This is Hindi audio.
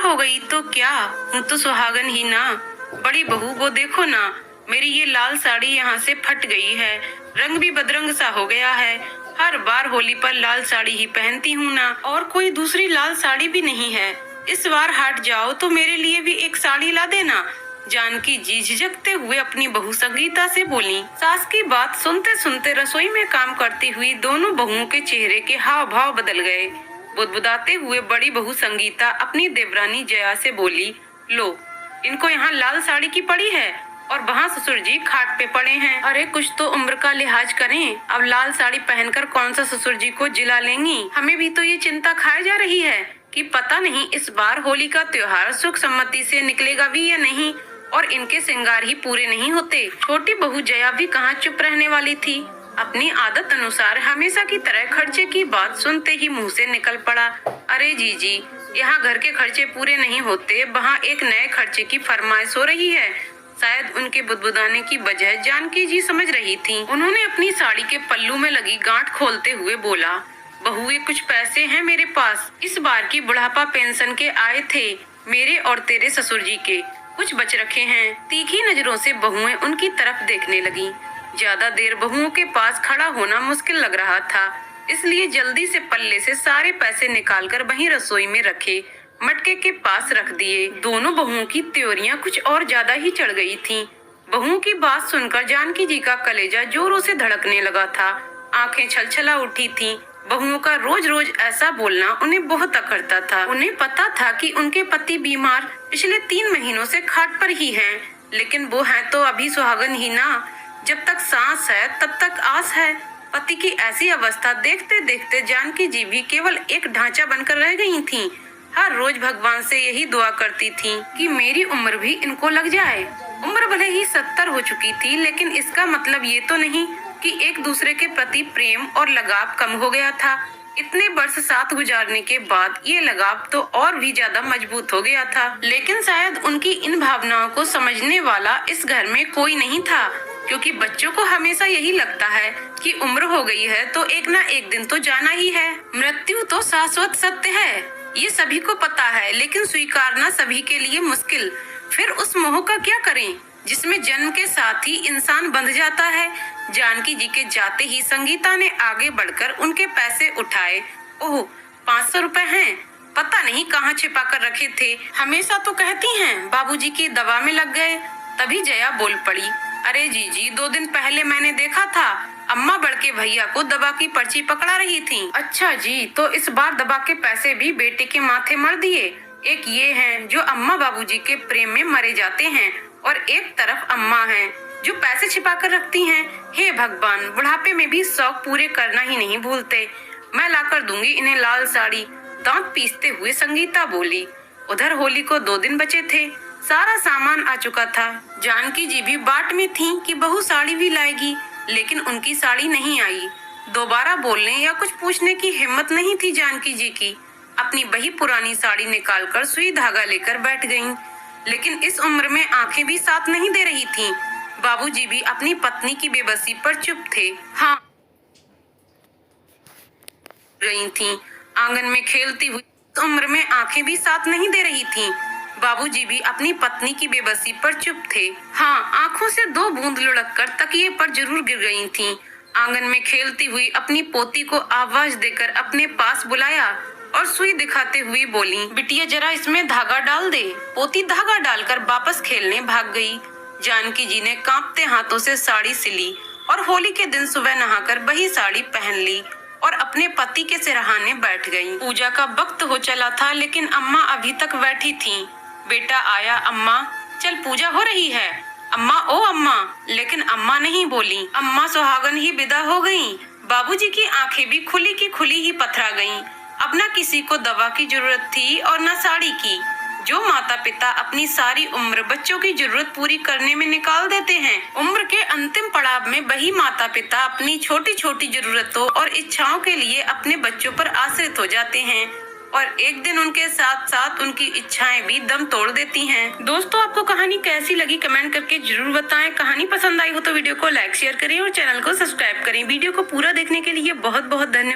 हो गई तो क्या, हूँ तो सुहागन ही ना। बड़ी बहू वो देखो ना, मेरी ये लाल साड़ी यहाँ से फट गई है, रंग भी बदरंग सा हो गया है। हर बार होली पर लाल साड़ी ही पहनती हूँ ना, और कोई दूसरी लाल साड़ी भी नहीं है। इस बार हट जाओ तो मेरे लिए भी एक साड़ी ला देना। जानकी जी झिझकते हुए अपनी बहू संगीता से बोली। सास की बात सुनते सुनते रसोई में काम करती हुई दोनों बहुओं के चेहरे के हाव भाव बदल गए। बुदबुदाते हुए बड़ी बहू संगीता अपनी देवरानी जया से बोली, लो, इनको यहाँ लाल साड़ी की पड़ी है और वहाँ ससुर जी खाट पे पड़े हैं। अरे कुछ तो उम्र का लिहाज करें। अब लाल साड़ी पहनकर कौन सा ससुर जी को जिला लेंगी। हमें भी तो ये चिंता खाई जा रही है कि पता नहीं इस बार होली का त्योहार सुख सम्मति से निकलेगा भी या नहीं, और इनके श्रृंगार ही पूरे नहीं होते। छोटी बहू जया भी कहाँ चुप रहने वाली थी। अपनी आदत अनुसार हमेशा की तरह खर्चे की बात सुनते ही मुंह से निकल पड़ा, अरे जीजी, यहाँ घर के खर्चे पूरे नहीं होते, वहाँ एक नए खर्चे की फरमाइश हो रही है। शायद उनके बुदबुदाने की वजह जानकी जी समझ रही थी। उन्होंने अपनी साड़ी के पल्लू में लगी गांठ खोलते हुए बोला, बहू ये कुछ पैसे हैं मेरे पास। इस बार की बुढ़ापा पेंशन के आए थे, मेरे और तेरे ससुर जी के कुछ बच रखे हैं। तीखी नजरों से बहुएं उनकी तरफ देखने लगी। ज्यादा देर बहुओं के पास खड़ा होना मुश्किल लग रहा था, इसलिए जल्दी से पल्ले से सारे पैसे निकालकर वहीं रसोई में रखे मटके के पास रख दिए। दोनों बहुओं की त्योरियां कुछ और ज्यादा ही चढ़ गई थीं। बहुओं की बात सुनकर जानकी जी का कलेजा जोरों से धड़कने लगा था, आंखें छलछला उठी थीं। बहुओं का रोज रोज ऐसा बोलना उन्हें बहुत अखरता था। उन्हें पता था कि उनके पति बीमार पिछले 3 महीनों से खाट पर ही हैं, लेकिन वो हैं तो अभी सुहागन ही ना। जब तक सांस है तब तक आस है। पति की ऐसी अवस्था देखते देखते जानकी जी भी केवल एक ढांचा बनकर रह गई थीं। हर रोज भगवान से यही दुआ करती थीं कि मेरी उम्र भी इनको लग जाए। उम्र भले ही 70 हो चुकी थी, लेकिन इसका मतलब ये तो नहीं कि एक दूसरे के प्रति प्रेम और लगाव कम हो गया था। इतने वर्ष साथ गुजारने के बाद ये लगाव तो और भी ज्यादा मजबूत हो गया था। लेकिन शायद उनकी इन भावनाओं को समझने वाला इस घर में कोई नहीं था, क्योंकि बच्चों को हमेशा यही लगता है कि उम्र हो गई है तो एक ना एक दिन तो जाना ही है। मृत्यु तो शाश्वत सत्य है, ये सभी को पता है, लेकिन स्वीकारना सभी के लिए मुश्किल। फिर उस मोह का क्या करें जिसमें जन्म के साथ ही इंसान बंध जाता है। जानकी जी के जाते ही संगीता ने आगे बढ़कर उनके पैसे उठाए। ओह, 500 रुपए हैं, पता नहीं कहाँ छिपा कर रखे थे। हमेशा तो कहती हैं बाबूजी की दवा में लग गए। तभी जया बोल पड़ी, अरे जीजी, 2 दिन पहले मैंने देखा था अम्मा बड़के भैया को दवा की पर्ची पकड़ा रही थी। अच्छा जी, तो इस बार दवा के पैसे भी बेटे के माथे मर दिए। एक ये हैं जो अम्मा बाबूजी के प्रेम में मरे जाते हैं, और एक तरफ अम्मा हैं जो पैसे छिपा कर रखती हैं। हे भगवान, बुढ़ापे में भी शौक पूरे करना ही नहीं भूलते। मैं लाकर दूंगी इन्हें लाल साड़ी, दांत पीसते हुए संगीता बोली। उधर होली को 2 दिन बचे थे, सारा सामान आ चुका था। जानकी जी भी बाट में थीं कि बहू साड़ी भी लाएगी, लेकिन उनकी साड़ी नहीं आई। दोबारा बोलने या कुछ पूछने की हिम्मत नहीं थी जानकी जी की। अपनी वही पुरानी साड़ी निकालकर सुई धागा लेकर बैठ गईं। लेकिन इस उम्र में आंखें भी साथ नहीं दे रही थीं। बाबूजी भी अपनी पत्नी की बेबसी पर चुप थे। हाँ, गई थीं, आंगन में खेलती हुई। इस उम्र में आंखें भी साथ नहीं दे रही थीं। बाबूजी भी अपनी पत्नी की बेबसी पर चुप थे। हाँ, आंखों से 2 बूंद लुढ़ककर तकिए पर जरूर गिर गई थीं। आंगन में खेलती हुई अपनी पोती को आवाज देकर अपने पास बुलाया और सुई दिखाते हुए बोली, बिटिया जरा इसमें धागा डाल दे। पोती धागा डालकर वापस खेलने भाग गई। जानकी जी ने कांपते हाथों से साड़ी सिली और होली के दिन सुबह नहाकर वही साड़ी पहन ली और अपने पति के सिरहाने बैठ गई। पूजा का वक्त हो चला था, लेकिन अम्मा अभी तक बैठी थीं। बेटा आया अम्मा, चल पूजा हो रही है। अम्मा, ओ अम्मा। लेकिन अम्मा नहीं बोली। अम्मा सुहागन ही विदा हो गईं। बाबूजी की आंखें भी खुली की खुली ही पथरा गईं। अब न किसी को दवा की जरूरत थी और न साड़ी की। जो माता पिता अपनी सारी उम्र बच्चों की जरूरत पूरी करने में निकाल देते हैं, उम्र के अंतिम पड़ाव में वही माता पिता अपनी छोटी छोटी जरूरतों और इच्छाओं के लिए अपने बच्चों पर आश्रित हो जाते हैं, और एक दिन उनके साथ साथ उनकी इच्छाएं भी दम तोड़ देती हैं। दोस्तों, आपको कहानी कैसी लगी कमेंट करके जरूर बताएं। कहानी पसंद आई हो तो वीडियो को लाइक शेयर करें और चैनल को सब्सक्राइब करें। वीडियो को पूरा देखने के लिए बहुत बहुत धन्यवाद।